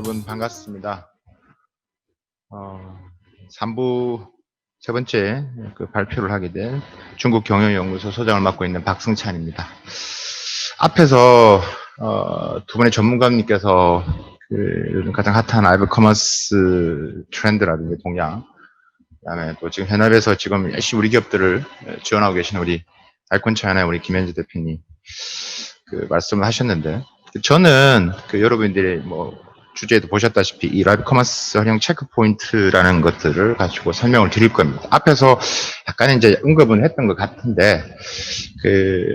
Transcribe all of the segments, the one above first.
여러분 반갑습니다. 3부 세 번째 그 발표를 하게 된 중국 경영연구소 소장을 맡고 있는 박승찬입니다. 앞에서 두 분의 전문가님께서 요즘 가장 핫한 라이브 커머스 트렌드라든지 동향, 그다음에 또 지금 현업에서 지금 열심히 우리 기업들을 지원하고 계시는 우리 알콘차이나의 우리 김현지 대표님 그 말씀을 하셨는데, 저는 여러분들이 뭐 주제에도 보셨다시피 이 라이브 커머스 활용 체크 포인트라는 것들을 가지고 설명을 드릴 겁니다. 앞에서 약간 이제 언급은 했던 것 같은데,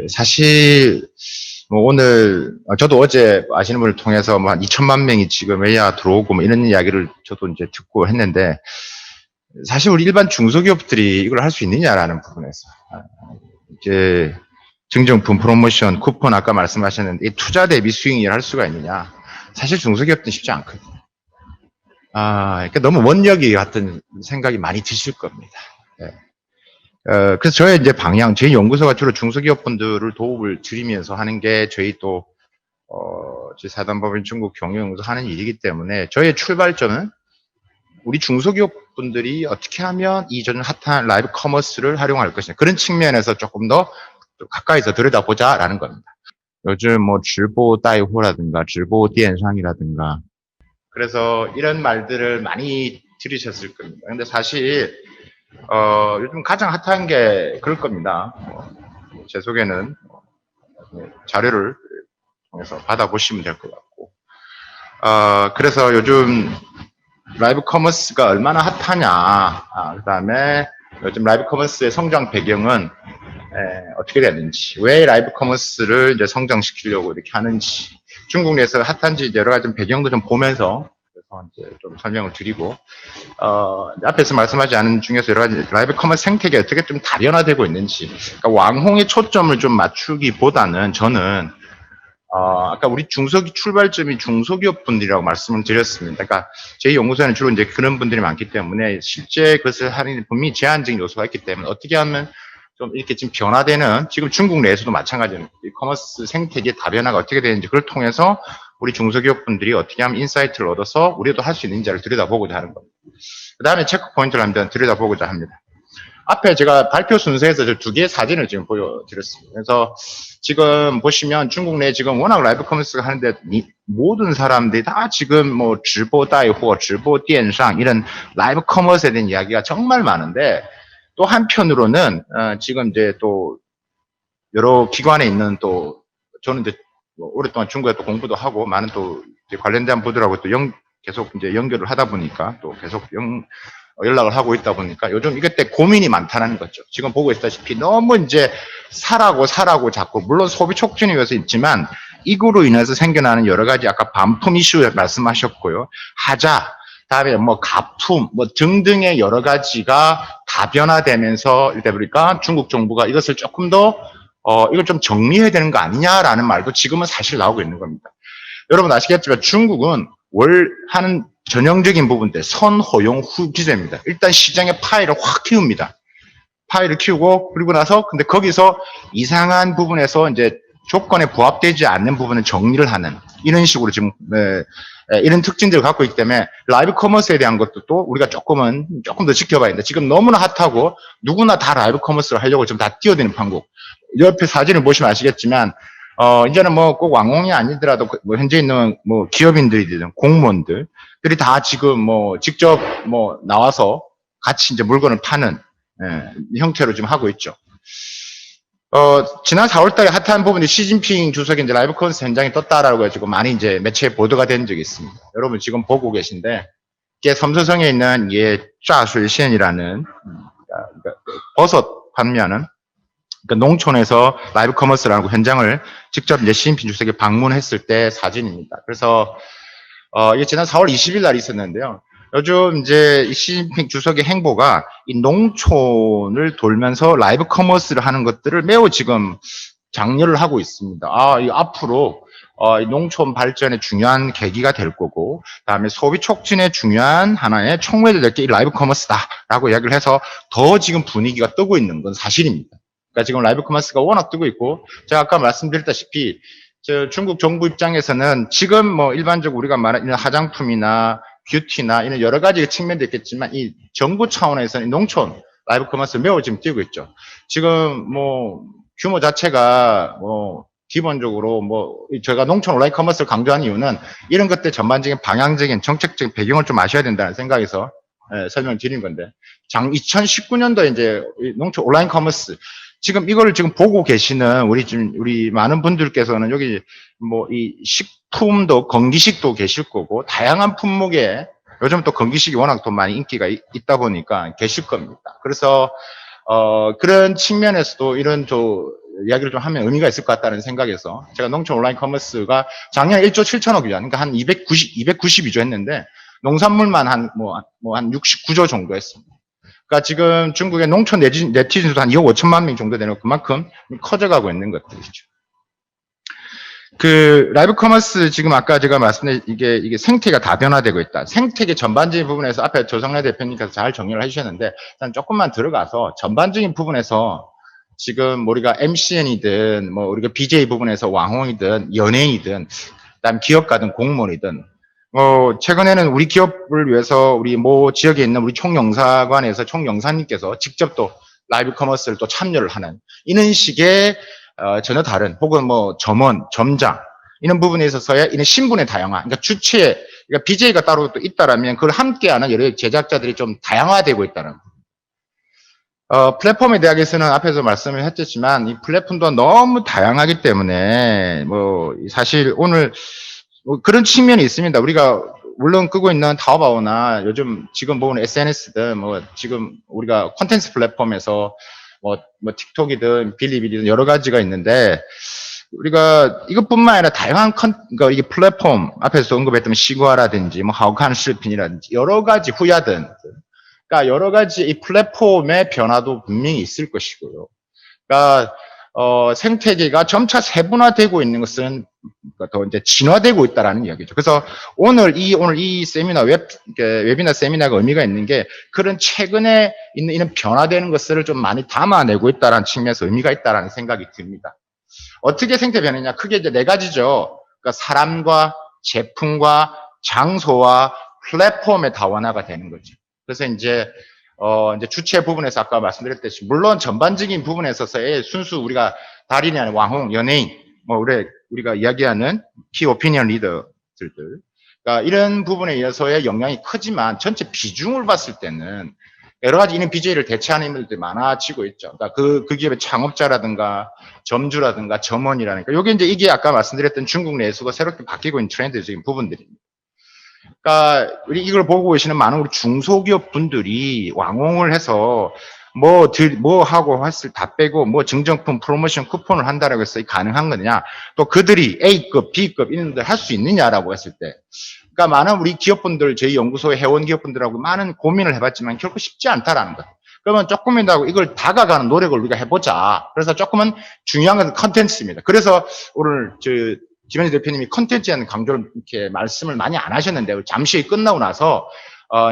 사실 뭐 오늘 저도 어제 아시는 분을 통해서 뭐 한 2천만 명이 지금 외야 들어오고 뭐 이런 이야기를 저도 이제 듣고 했는데, 사실 우리 일반 중소기업들이 이걸 할 수 있느냐라는 부분에서 이제 증정품, 프로모션, 쿠폰 아까 말씀하셨는데 이 투자 대비 수익률을 할 수가 있느냐? 사실 중소기업들은 쉽지 않거든요. 그러니까 너무 원력이 같은 생각이 많이 드실 겁니다. 네. 그래서 저의 이제 방향, 저희 연구소가 주로 중소기업 분들을 도움을 드리면서 하는 게 저희 또, 저희 사단법인 중국 경영연구소 하는 일이기 때문에 저의 출발점은 우리 중소기업 분들이 어떻게 하면 이 전 핫한 라이브 커머스를 활용할 것이냐. 그런 측면에서 조금 더 가까이서 들여다보자라는 겁니다. 요즘 뭐直播 带货라든가 直播 电商이라든가 그래서 이런 말들을 많이 들으셨을 겁니다. 근데 사실 요즘 가장 핫한 게 그럴 겁니다. 제 소개는 자료를 통해서 받아보시면 될 것 같고, 그래서 요즘 라이브 커머스가 얼마나 핫하냐, 그 다음에 요즘 라이브 커머스의 성장 배경은 어떻게 되는지, 왜 라이브 커머스를 이제 성장시키려고 이렇게 하는지, 중국 내에서 핫한지 여러 가지 배경도 좀 보면서 그래서 이제 좀 설명을 드리고, 앞에서 말씀하지 않은 중에서 여러 가지 라이브 커머스 생태계 어떻게 좀 다변화되고 있는지, 그러니까 왕홍의 초점을 좀 맞추기보다는 저는 아까 우리 중소기 출발점이 중소기업 분들이라고 말씀을 드렸습니다. 그러니까 저희 연구소에는 주로 이제 그런 분들이 많기 때문에 실제 그것을 하는 분명히 제한적인 요소가 있기 때문에 어떻게 하면 좀 이렇게 지금 변화되는, 지금 중국 내에서도 마찬가지로 이 커머스 생태계 다변화가 어떻게 되는지 그걸 통해서 우리 중소기업 분들이 어떻게 하면 인사이트를 얻어서 우리도 할 수 있는지를 들여다보고자 하는 겁니다. 그 다음에 체크 포인트를 한번 들여다보고자 합니다. 앞에 제가 발표 순서에서 저 두 개의 사진을 지금 보여드렸습니다. 그래서 지금 보시면 중국 내에 지금 워낙 라이브 커머스가 하는데 모든 사람들이 다 지금 뭐 直播 带货, 直播 电商 이런 라이브 커머스에 대한 이야기가 정말 많은데, 또 한편으로는 지금 이제 또 여러 기관에 있는 또 저는 이제 뭐 오랫동안 중국에 또 공부도 하고 많은 또 관련된 분들하고 또 계속 이제 연결을 하다 보니까 또 계속 연락을 하고 있다 보니까 요즘 이것 때 고민이 많다는 거죠. 지금 보고 있다시피 너무 이제 사라고 자꾸, 물론 소비 촉진을 위해서 있지만 이거로 인해서 생겨나는 여러 가지 아까 반품 이슈 말씀하셨고요. 하자, 다음에 뭐 가품 뭐 등등의 여러 가지가 다변화되면서 이러다 보니까 중국 정부가 이것을 조금 더 이걸 좀 정리해야 되는 거 아니냐라는 말도 지금은 사실 나오고 있는 겁니다. 여러분 아시겠지만 중국은 하는 전형적인 부분들 선호용 후기제입니다. 일단 시장의 파이를 확 키웁니다. 파이를 키우고, 그리고 나서 근데 거기서 이상한 부분에서 이제 조건에 부합되지 않는 부분은 정리를 하는 이런 식으로 지금 이런 특징들을 갖고 있기 때문에 라이브 커머스에 대한 것도 또 우리가 조금 더 지켜봐야 된다. 지금 너무나 핫하고 누구나 다 라이브 커머스를 하려고 지금 다 뛰어드는 판국. 옆에 사진을 보시면 아시겠지만 이제는 뭐 꼭 왕홍이 아니더라도 뭐 현재 있는 뭐 기업인들이든 공무원들이 다 지금 뭐 직접 뭐 나와서 같이 이제 물건을 파는 형태로 지금 하고 있죠. 지난 4월달에 핫한 부분이 시진핑 주석이 이제 라이브 커머스 현장에 떴다라고 해가지고 많이 이제 매체에 보도가 된 적이 있습니다. 여러분 지금 보고 계신데, 이게 섬서성에 있는 짜수이시엔이라는 버섯 판매하는 그러니까 농촌에서 라이브 커머스라고 현장을 직접 이제 시진핑 주석이 방문했을 때 사진입니다. 그래서 이게 지난 4월 20일 날 있었는데요. 요즘 이제 시진핑 주석의 행보가 이 농촌을 돌면서 라이브 커머스를 하는 것들을 매우 지금 장려를 하고 있습니다. 이 앞으로 이 농촌 발전의 중요한 계기가 될 거고, 그다음에 소비 촉진의 중요한 하나의 촉매를 낼 게 이 라이브 커머스다라고 이야기를 해서 더 지금 분위기가 뜨고 있는 건 사실입니다. 그러니까 지금 라이브 커머스가 워낙 뜨고 있고, 제가 아까 말씀드렸다시피 저 중국 정부 입장에서는 지금 뭐 일반적으로 우리가 말하는 화장품이나 뷰티나 이런 여러 가지 측면도 있겠지만 이 정부 차원에서는 농촌 라이브 커머스 매우 지금 뛰고 있죠. 지금 뭐 규모 자체가 뭐 기본적으로 뭐 저희가 농촌 온라인 커머스를 강조한 이유는 이런 것들 전반적인 방향적인 정책적인 배경을 좀 아셔야 된다는 생각에서 설명을 드린 건데 2019년도 이제 농촌 온라인 커머스 지금 이걸 지금 보고 계시는 우리 많은 분들께서는 여기 뭐 이 식품도 건기식도 계실 거고 다양한 품목에 요즘 또 건기식이 워낙 또 많이 인기가 있다 보니까 계실 겁니다. 그래서 그런 측면에서도 이런 이야기를 좀 하면 의미가 있을 것 같다는 생각에서 제가 농촌 온라인 커머스가 작년 1조 7천억 위안, 그러니까 한 292조 했는데 농산물만 한 69조 정도 했습니다. 그러니까 지금 중국의 농촌 네티즌 수도 한 2억 5천만 명 정도 되는 그만큼 커져가고 있는 것들이죠. 그 라이브 커머스 지금 아까 제가 말씀드린 이게 생태계가 다변화되고 있다. 생태계 전반적인 부분에서 앞에 조성래 대표님께서 잘 정리를 해주셨는데 일단 조금만 들어가서 전반적인 부분에서 지금 우리가 MCN이든 뭐 우리가 BJ 부분에서 왕홍이든 연예인이든 그다음 기업가든 공무원이든 최근에는 우리 기업을 위해서 우리 모 지역에 있는 우리 총영사관에서 총영사님께서 직접 또 라이브 커머스를 또 참여를 하는 이런 식의 전혀 다른 혹은 뭐 점원, 점장 이런 부분에 있어서의 이런 신분의 다양화, 그러니까 주체, 그러니까 BJ가 따로 또 있다라면 그걸 함께하는 여러 제작자들이 좀 다양화되고 있다는. 플랫폼에 대해서는 앞에서 말씀을 했지만 이 플랫폼도 너무 다양하기 때문에 뭐 사실 오늘 뭐 그런 측면이 있습니다. 우리가 물론 끄고 있는 타오바오나 요즘 지금 보는 SNS든 뭐 지금 우리가 콘텐츠 플랫폼에서 뭐 틱톡이든 빌리빌리든 여러 가지가 있는데 우리가 이것뿐만 아니라 다양한 그러니까 이게 플랫폼 앞에서 언급했던 시구아라든지 뭐 하우칸 실핀이라든지 여러 가지 후야든 그러니까 여러 가지 이 플랫폼의 변화도 분명히 있을 것이고요. 그러니까 생태계가 점차 세분화되고 있는 것은 더 이제 진화되고 있다라는 이야기죠. 그래서 오늘 이 세미나 웨비나 세미나가 의미가 있는 게 그런 최근에 있는 이런 변화되는 것들을 좀 많이 담아내고 있다라는 측면에서 의미가 있다라는 생각이 듭니다. 어떻게 생태 변화냐? 크게 이제 네 가지죠. 그러니까 사람과 제품과 장소와 플랫폼의 다원화가 되는 거죠. 그래서 이제 주체 부분에서 아까 말씀드렸듯이, 물론 전반적인 부분에 있어서의 순수 우리가 달인이 아닌 왕홍, 연예인, 뭐, 우리가 이야기하는 키 오피니언 리더들들. 그러니까 이런 부분에 의해서의 영향이 크지만 전체 비중을 봤을 때는 여러 가지 이런 BJ를 대체하는 인물들이 많아지고 있죠. 그러니까 그 기업의 창업자라든가 점주라든가 점원이라든가. 요게 이게 아까 말씀드렸던 중국 내수가 새롭게 바뀌고 있는 트렌드적인 부분들입니다. 그러니까 이걸 보고 계시는 많은 우리 중소기업 분들이 왕홍을 해서 뭐 하고 했을 다 빼고 뭐 증정품 프로모션 쿠폰을 한다라고 해서 가능한 거냐, 또 그들이 A급, B급 이런 데 할 수 있느냐라고 했을 때, 그러니까 많은 우리 기업분들, 저희 연구소의 회원 기업분들하고 많은 고민을 해봤지만 결코 쉽지 않다라는 것. 그러면 조금이라도 이걸 다가가는 노력을 우리가 해보자. 그래서 조금은 중요한 것은 컨텐츠입니다. 그래서 오늘 김현희 대표님이 컨텐츠에 대한 강조를 이렇게 말씀을 많이 안 하셨는데, 잠시 끝나고 나서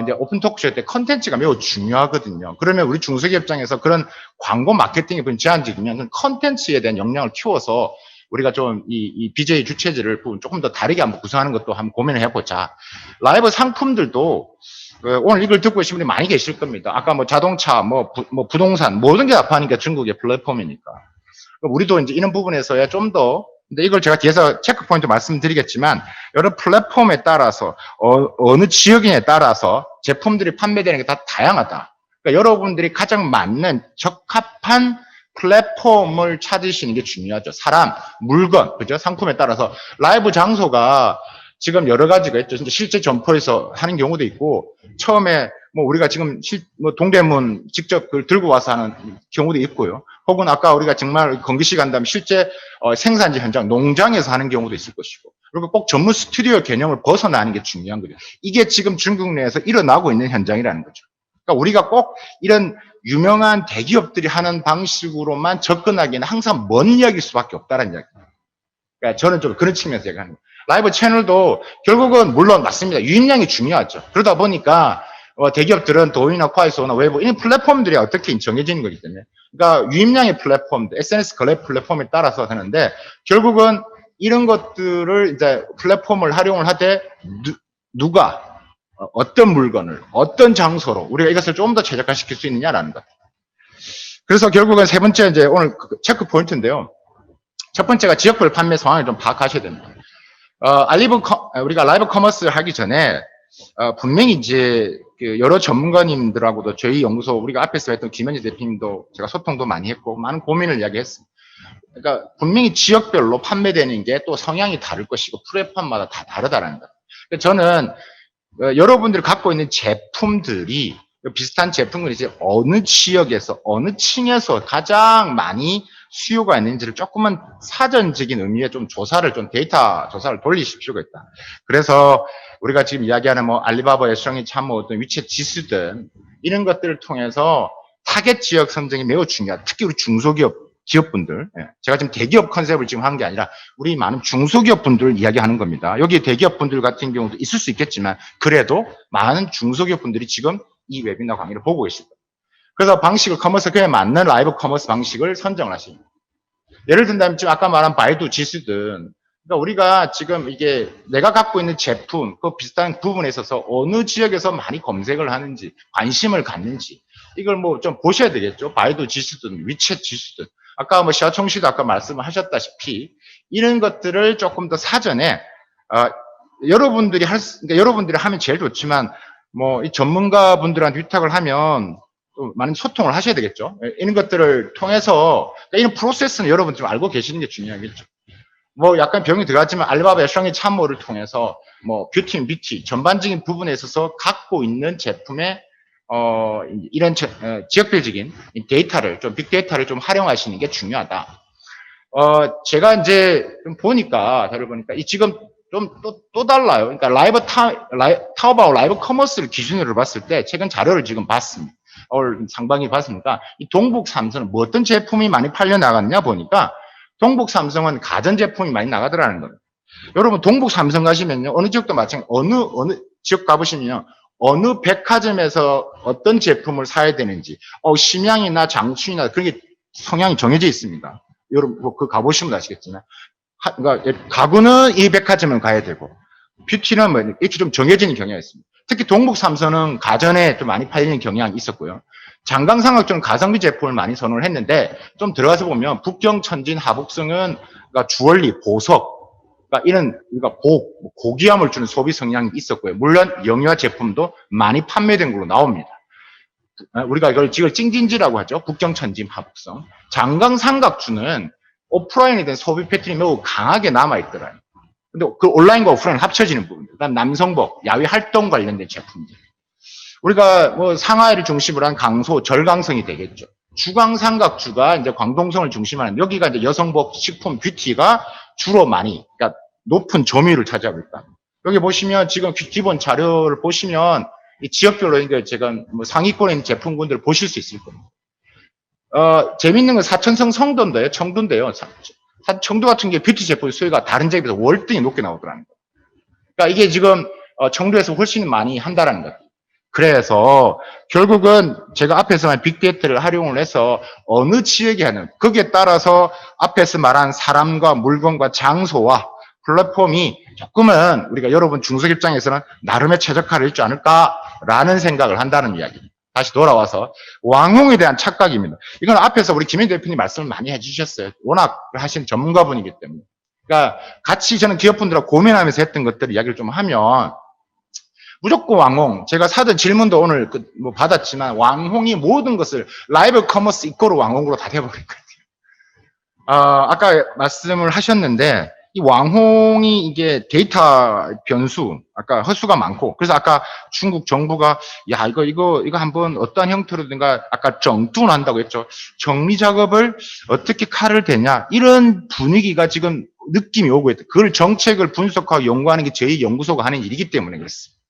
이제 오픈 토크쇼 때 컨텐츠가 매우 중요하거든요. 그러면 우리 중소기업 입장에서 그런 광고 마케팅이 제한적이면 컨텐츠에 대한 역량을 키워서 우리가 좀 이 BJ 주체제를 조금 더 다르게 한번 구성하는 것도 한번 고민을 해보자. 라이브 상품들도 오늘 이걸 듣고 계신 분이 많이 계실 겁니다. 아까 뭐 자동차, 뭐 부동산 모든 게 다 파니까 중국의 플랫폼이니까. 우리도 이제 이런 부분에서야 좀 더, 근데 이걸 제가 뒤에서 체크 포인트 말씀드리겠지만 여러 플랫폼에 따라서 어느 지역인에 따라서 제품들이 판매되는 게 다 다양하다. 그러니까 여러분들이 가장 맞는 적합한 플랫폼을 찾으시는 게 중요하죠. 사람, 물건, 그죠? 상품에 따라서 라이브 장소가 지금 여러 가지가 있죠. 실제 점포에서 하는 경우도 있고, 처음에 뭐 우리가 지금 동대문 직접 그걸 들고 와서 하는 경우도 있고요. 혹은 아까 우리가 정말 건기식 한다면 실제 생산지 현장, 농장에서 하는 경우도 있을 것이고, 그리고 꼭 전문 스튜디오 개념을 벗어나는 게 중요한 거죠. 이게 지금 중국 내에서 일어나고 있는 현장이라는 거죠. 그러니까 우리가 꼭 이런 유명한 대기업들이 하는 방식으로만 접근하기에는 항상 먼 이야기일 수밖에 없다는 이야기입니다. 그러니까 저는 좀 그런 측면에서 얘기하는 거예요. 라이브 채널도 결국은 물론 맞습니다. 유입량이 중요하죠. 그러다 보니까 대기업들은 도이나 콰이소나 웨이보 이런 플랫폼들이 어떻게 정해지는 거기 때문에, 그러니까 유입량의 플랫폼, SNS 거래 플랫폼에 따라서 하는데 결국은 이런 것들을 이제 플랫폼을 활용을 하되 누가 어떤 물건을 어떤 장소로 우리가 이것을 좀 더 최적화시킬 수 있느냐라는 것. 그래서 결국은 세 번째 이제 오늘 체크 포인트인데요. 첫 번째가 지역별 판매 상황을 좀 파악하셔야 됩니다. 우리가 라이브 커머스를 하기 전에 분명히 이제 그 여러 전문가님들하고도 저희 연구소 우리가 앞에서 했던 김현지 대표님도 제가 소통도 많이 했고 많은 고민을 이야기했습니다. 그러니까 분명히 지역별로 판매되는 게 또 성향이 다를 것이고 플랫폼마다 다 다르다는 것. 저는 여러분들이 갖고 있는 제품들이 비슷한 제품을 이제 어느 지역에서 어느 층에서 가장 많이 수요가 있는지를 조금만 사전적인 의미의 좀 데이터 조사를 돌리실 필요가 있다. 그래서 우리가 지금 이야기하는 뭐 알리바바, 여성이 참뭐 어떤 위챗 지수든 이런 것들을 통해서 타겟 지역 선정이 매우 중요하다. 특히 우리 기업분들. 제가 지금 대기업 컨셉을 지금 한 게 아니라 우리 많은 중소기업 분들을 이야기하는 겁니다. 여기 대기업 분들 같은 경우도 있을 수 있겠지만 그래도 많은 중소기업 분들이 지금 이 웨비나 강의를 보고 계십니다. 그래서 커머스에 맞는 라이브 커머스 방식을 선정을 하십니다. 예를 든다면 지금 아까 말한 바이두 지수든 그러니까 우리가 지금 이게 내가 갖고 있는 제품 그 비슷한 부분에 있어서 어느 지역에서 많이 검색을 하는지 관심을 갖는지 이걸 뭐 좀 보셔야 되겠죠. 바이두 지수든 위챗 지수든 아까 뭐 시아총 씨도 아까 말씀하셨다시피 이런 것들을 조금 더 사전에 여러분들이 그러니까 여러분들이 하면 제일 좋지만 뭐 이 전문가분들한테 위탁을 하면 또 많은 소통을 하셔야 되겠죠. 이런 것들을 통해서 그러니까 이런 프로세스는 여러분 좀 알고 계시는 게 중요하겠죠. 뭐 약간 병이 들어갔지만 알리바바 여성의 참모를 통해서 뭐 뷰티 전반적인 부분에 있어서 갖고 있는 제품의 이런 지역별적인 데이터를 좀 빅데이터를 좀 활용하시는 게 중요하다. 제가 이제 좀 보니까 다를 보니까 이 지금 좀 또 달라요. 그러니까 타오바오 라이브 커머스를 기준으로 봤을 때 최근 자료를 지금 봤습니다. 오늘 상반기 봤습니까? 이 동북 삼성은 뭐 어떤 제품이 많이 팔려 나갔냐 보니까 동북 삼성은 가전 제품이 많이 나가더라는 거예요. 여러분 동북 삼성 가시면요 어느 지역도 마찬가지 어느 지역 가보시면요 어느 백화점에서 어떤 제품을 사야 되는지 심양이나 장춘이나 그런 게 성향이 정해져 있습니다. 여러분 그 가보시면 아시겠지만 그러니까 가구는 이 백화점을 가야 되고 뷰티는 뭐 이렇게 좀 정해지는 경향이 있습니다. 특히 동북 삼성은 가전에 좀 많이 팔리는 경향이 있었고요. 장강상학적은 가성비 제품을 많이 선호를 했는데 좀 들어가서 보면 북경, 천진, 하북성은 그러니까 주얼리, 보석, 그러니까 고귀함을 주는 소비 성향이 있었고요. 물론 영유아 제품도 많이 판매된 걸로 나옵니다. 우리가 이걸 찡진지라고 하죠. 북경, 천진, 하북성. 장강삼각주는 오프라인에 대한 소비 패턴이 매우 강하게 남아있더라고요. 근데 그 온라인과 오프라인 합쳐지는 부분들. 그다음 남성복, 야외 활동 관련된 제품들. 우리가 뭐 상하이를 중심으로 한 강소, 절강성이 되겠죠. 주광삼각주가 이제 광동성을 중심으로 하는 여기가 이제 여성복, 식품, 뷰티가 주로 많이 그러니까 높은 점유율을 차지하고 있다. 여기 보시면 지금 기본 자료를 보시면 이 지역별로 이제 제가 뭐 상위권에 있는 제품군들을 보실 수 있을 겁니다. 재밌는 건 사천성 청도인데요. 청도 같은 게 뷰티 제품 수요가 다른 지역에 비해서 월등히 높게 나오더라는 거예요. 그러니까 이게 지금 청도에서 훨씬 많이 한다라는 거예요. 그래서 결국은 제가 앞에서 말한 빅데이터를 활용을 해서 어느 지역에 하는 거기에 따라서 앞에서 말한 사람과 물건과 장소와 플랫폼이 조금은 우리가 여러분 중소기업 입장에서는 나름의 최적화를 있지 않을까라는 생각을 한다는 이야기입니다. 다시 돌아와서 왕홍에 대한 착각입니다. 이건 앞에서 우리 김현 대표님 말씀을 많이 해주셨어요. 워낙 하신 전문가분이기 때문에. 그러니까 같이 저는 기업분들하고 고민하면서 했던 것들 이야기를 좀 하면 무조건 왕홍. 제가 사전 질문도 오늘 뭐 받았지만 왕홍이 모든 것을 라이브 커머스 이꼬르 왕홍으로 다 돼버린 것 같아요. 아까 말씀을 하셨는데 이 왕홍이 이게 데이터 변수, 아까 허수가 많고, 그래서 아까 중국 정부가, 야, 이거 한번 어떠한 형태로든가, 아까 정뚱한다고 했죠. 정리 작업을 어떻게 칼을 대냐, 이런 분위기가 지금 느낌이 오고 있다. 그걸 정책을 분석하고 연구하는 게 저희 연구소가 하는 일이기 때문에 그렇습니다.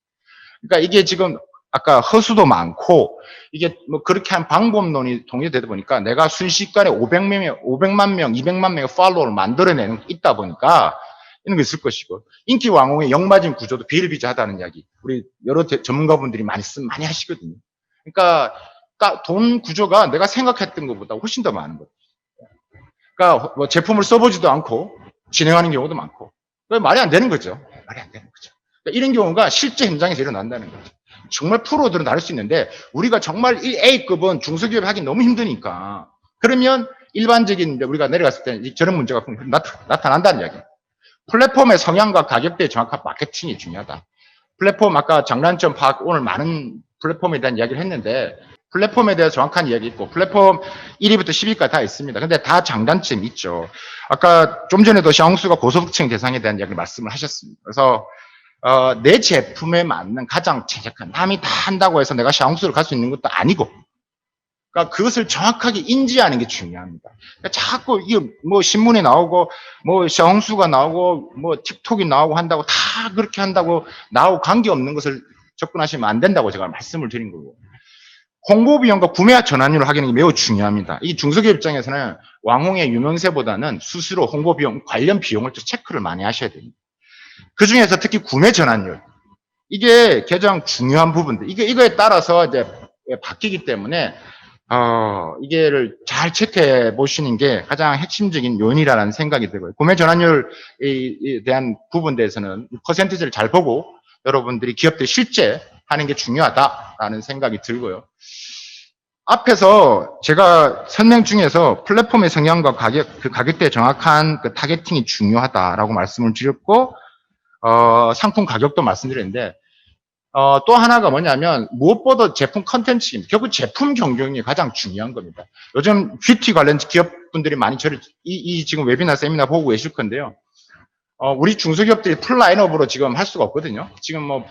그러니까 이게 지금 아까 허수도 많고, 이게 뭐 그렇게 한 방법론이 동의되다 보니까 내가 순식간에 500만 명, 200만 명의 팔로워를 만들어내는 게 있다 보니까 이런 게 있을 것이고, 인기 왕홍의 역마진 구조도 비일비재하다는 이야기, 우리 여러 전문가분들이 많이 하시거든요. 그러니까 돈 구조가 내가 생각했던 것보다 훨씬 더 많은 거예요. 그러니까 뭐 제품을 써보지도 않고, 진행하는 경우도 많고. 말이 안 되는 거죠. 말이 안 되는 거죠. 그러니까 이런 경우가 실제 현장에서 일어난다는 거죠. 정말 프로들은 다를 수 있는데 우리가 정말 1A급은 중소기업이 하기 너무 힘드니까 그러면 일반적인 우리가 내려갔을 때 저런 문제가 나타난다는 이야기예요. 플랫폼의 성향과 가격대의 정확한 마케팅이 중요하다. 플랫폼 아까 장단점 파악 오늘 많은 플랫폼에 대한 이야기를 했는데 플랫폼에 대해서 정확한 이야기 있고 플랫폼 1위부터 10위까지 다 있습니다. 근데 다 장단점이 있죠. 아까 좀 전에도 샤옹수가 고소득층 대상에 대한 이야기를 말씀을 하셨습니다. 그래서 내 제품에 맞는 가장 최적한 남이 다 한다고 해서 내가 샤옹수를 갈 수 있는 것도 아니고 그러니까 그것을 정확하게 인지하는 게 중요합니다. 그러니까 자꾸 이게 뭐 신문에 나오고 뭐 샤옹수가 나오고 뭐 틱톡이 나오고 한다고 다 그렇게 한다고 나하고 관계없는 것을 접근하시면 안 된다고 제가 말씀을 드린 거고 홍보 비용과 구매 전환율을 확인하는 게 매우 중요합니다. 이 중소기업 입장에서는 왕홍의 유명세보다는 수수료 홍보 비용 관련 비용을 좀 체크를 많이 하셔야 됩니다. 그 중에서 특히 구매 전환율 이게 가장 중요한 부분들 이거에 따라서 이제 바뀌기 때문에 이게를 잘 체크해 보시는 게 가장 핵심적인 요인이라는 생각이 들고요. 구매 전환율에 대한 부분에 대해서는 퍼센티지를 잘 보고 여러분들이 기업들이 실제 하는 게 중요하다라는 생각이 들고요. 앞에서 제가 설명 중에서 플랫폼의 성향과 가격대의 정확한 그 타겟팅이 중요하다라고 말씀을 드렸고, 상품 가격도 말씀드렸는데, 또 하나가 뭐냐면, 무엇보다 제품 컨텐츠입니다. 결국 제품 경쟁이 가장 중요한 겁니다. 요즘 뷰티 관련 기업분들이 많이 지금 웨비나 세미나 보고 계실 건데요. 우리 중소기업들이 풀 라인업으로 지금 할 수가 없거든요. 지금 뭐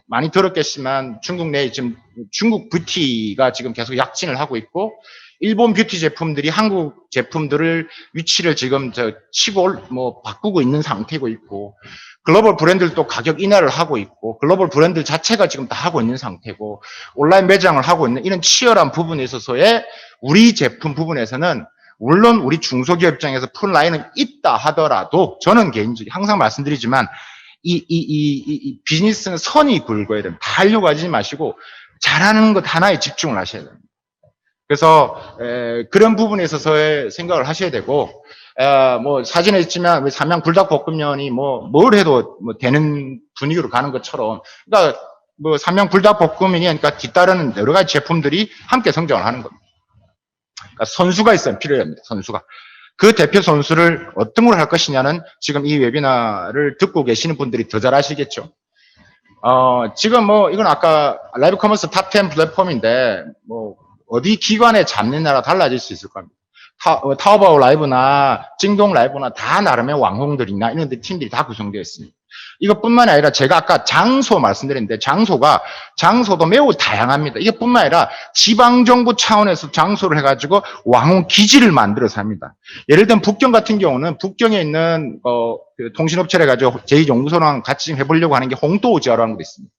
많이 들었겠지만 중국 내에 지금 중국 뷰티가 지금 계속 약진을 하고 있고 일본 뷰티 제품들이 한국 제품들을 위치를 지금 치고 뭐 바꾸고 있는 상태고 있고 글로벌 브랜드들도 가격 인하를 하고 있고 글로벌 브랜드 자체가 지금 다 하고 있는 상태고 온라인 매장을 하고 있는 이런 치열한 부분에 있어서의 우리 제품 부분에서는 물론 우리 중소기업 입장에서 풀 라인은 있다 하더라도 저는 개인적으로 항상 말씀드리지만 이 비즈니스는 선이 굵어야 됩니다. 다 하려고 하지 마시고 잘하는 것 하나에 집중을 하셔야 됩니다. 그래서 그런 부분에 있어서의 생각을 하셔야 되고 뭐 사진에 있지만 삼양 불닭볶음면이 뭘 해도 뭐 되는 분위기로 가는 것처럼 그러니까 뭐 삼양 불닭볶음면이 그러니까 뒤따르는 여러 가지 제품들이 함께 성장을 하는 겁니다. 그러니까 선수가 있어야 필요합니다. 선수가. 그 대표 선수를 어떤 걸 할 것이냐는 지금 이 웨비나를 듣고 계시는 분들이 더 잘 아시겠죠. 지금 뭐 이건 아까 라이브 커머스 탑 10 플랫폼인데 뭐 어디 기관에 잡느냐라 달라질 수 있을 겁니다. 타오바오 라이브나 찡동 라이브나 다 나름의 왕홍들이나 이런 팀들이 다 구성되어 있습니다. 이것뿐만 아니라 제가 아까 장소 말씀드렸는데 장소도 매우 다양합니다. 이것뿐만 아니라 지방정부 차원에서 장소를 해가지고 왕홍 기지를 만들어서 합니다. 예를 들면 북경 같은 경우는 북경에 있는 그 통신업체를 해가지고 제2연구소랑 같이 해보려고 하는 게 홍도우지아라는 것도 있습니다.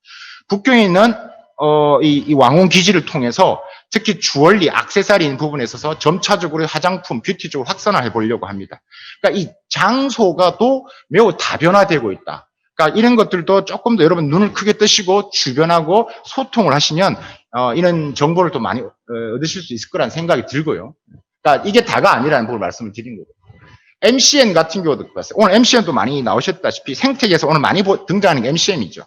북경에 있는 이 왕홍 기지를 통해서 특히 주얼리, 액세서리인 부분에 있어서 점차적으로 화장품, 뷰티 쪽으로 확산을 해보려고 합니다. 그러니까 이 장소가 또 매우 다변화되고 있다. 그러니까 이런 것들도 조금 더 여러분 눈을 크게 뜨시고 주변하고 소통을 하시면 이런 정보를 또 많이 얻으실 수 있을 거라는 생각이 들고요. 그러니까 이게 다가 아니라는 부분을 말씀을 드린 거고. MCN 같은 경우도 봤어요. 오늘 MCN도 많이 나오셨다시피 생태계에서 오늘 많이 등장하는 게 MCN이죠.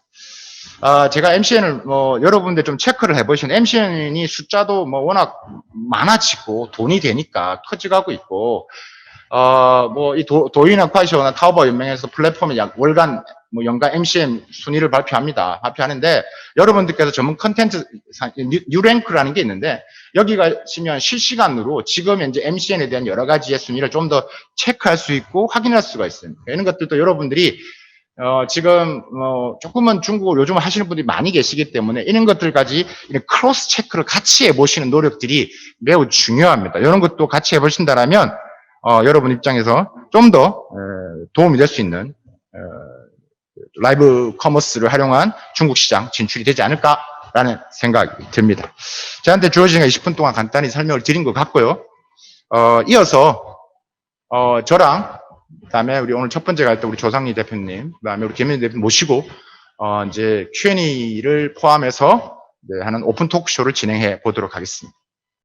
제가 MCN을 여러분들 좀 체크를 해보시면 MCN이 숫자도 워낙 많아지고 돈이 되니까 커져가고 있고 이 도이나 콰이쇼나 타오바오 연맹에서 플랫폼에 월간 연간 MCN 순위를 발표하는데 여러분들께서 전문 컨텐츠 뉴랭크라는 게 있는데 여기 가시면 실시간으로 지금 현재 MCN에 대한 여러 가지의 순위를 좀 더 체크할 수 있고 확인할 수가 있습니다. 이런 것들도 여러분들이 지금 조금은 중국어 요즘 하시는 분들이 많이 계시기 때문에 이런 것들까지 이런 크로스 체크를 같이 해보시는 노력들이 매우 중요합니다. 이런 것도 같이 해보신다면 여러분 입장에서 좀 더 도움이 될 수 있는 라이브 커머스를 활용한 중국 시장 진출이 되지 않을까라는 생각이 듭니다. 저한테 주어진 20분 동안 간단히 설명을 드린 것 같고요. 이어서 저랑 그다음에 우리 오늘 첫 번째 갈 때 우리 조상리 대표님, 그다음에 우리 김민희 대표님 모시고 이제 Q&A를 포함해서 하는 오픈 토크쇼를 진행해 보도록 하겠습니다.